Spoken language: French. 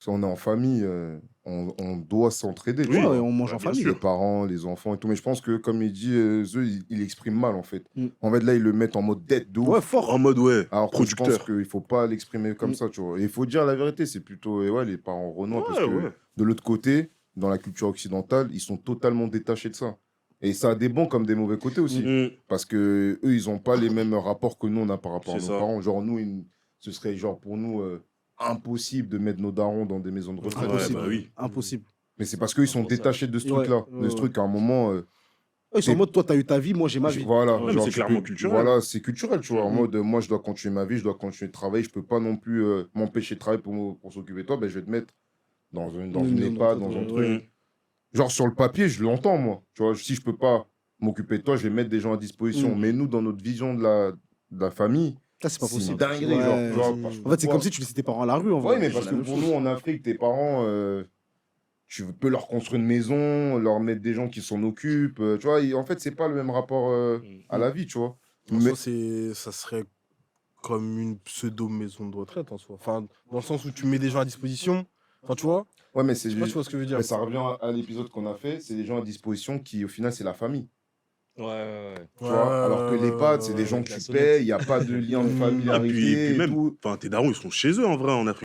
Si on est en famille, on doit s'entraider, tu Ouais, vois? on mange en bien famille. Les sûr. parents, les enfants et tout. Mais je pense que, comme il dit, Zeu, il exprime mal, en fait. Mmh. En fait, là, ils le mettent en mode dette de Ouais, ouf. fort. En mode, ouais, Alors que je pense producteur. qu'il faut pas l'exprimer comme Mmh. ça, tu vois? Et il faut dire la vérité, c'est plutôt, ouais, les parents renois parce Ouais, que, ouais. de l'autre côté, dans la culture occidentale, ils sont totalement détachés de ça. Et ça a des bons comme des mauvais côtés aussi. Mmh, Parce qu'eux, ils ont pas les mêmes rapports que nous, on a par rapport à c'est nos ça. parents. Genre, nous, ce serait genre pour nous impossible de mettre nos darons dans des maisons de retraite. Ouais, Impossible. bah oui. Impossible. Mais c'est parce qu'ils sont détachés de ce Ouais, truc-là. ouais, De ce ouais. truc, à un moment, Eux, ils sont en t'es- mode, toi, t'as eu ta vie, moi, j'ai ma vie. voilà, Ouais, mais genre c'est tu clairement peux, culturel. voilà, c'est culturel, tu vois. En Mm. mode, moi, je dois continuer ma vie, je dois continuer de travailler, je peux pas non plus m'empêcher de travailler pour s'occuper de toi, ben, je vais te mettre dans une Maison de EHPAD, retraite, dans un ouais, truc. ouais. Mmh. Genre, sur le papier, je l'entends, moi. Tu vois, si je peux pas m'occuper de toi, je vais mettre des gens à disposition. Mais nous, dans notre vision de la famille, Ça, c'est pas c'est une possible. dinguerie, genre, Ouais. tu vois. En fait, c'est comme si tu laissais tes parents à la rue, en vrai. Oui, mais C'est parce la que même pour chose. nous, en Afrique, tes parents, tu peux leur construire une maison, leur mettre des gens qui s'en occupent. Tu vois, en fait, c'est pas le même rapport à Mm. la vie, tu vois. En Mais, soi, ça serait comme une pseudo-maison de retraite en soi. Enfin, dans le sens où tu mets des gens à disposition. Enfin, tu vois? ouais, mais Je sais pas si tu vois ce que je veux dire. mais ça revient à l'épisode qu'on a fait, c'est des gens à disposition qui, au final, c'est la famille. Ouais, ouais, ouais. Tu vois, alors que l'EHPAD, c'est des gens Avec que la tu sonnette. payes, il n'y a pas de lien de Mm. Ah, puis familiarité et même, tout. enfin, tes darons, ils sont chez eux, en vrai, en Afrique.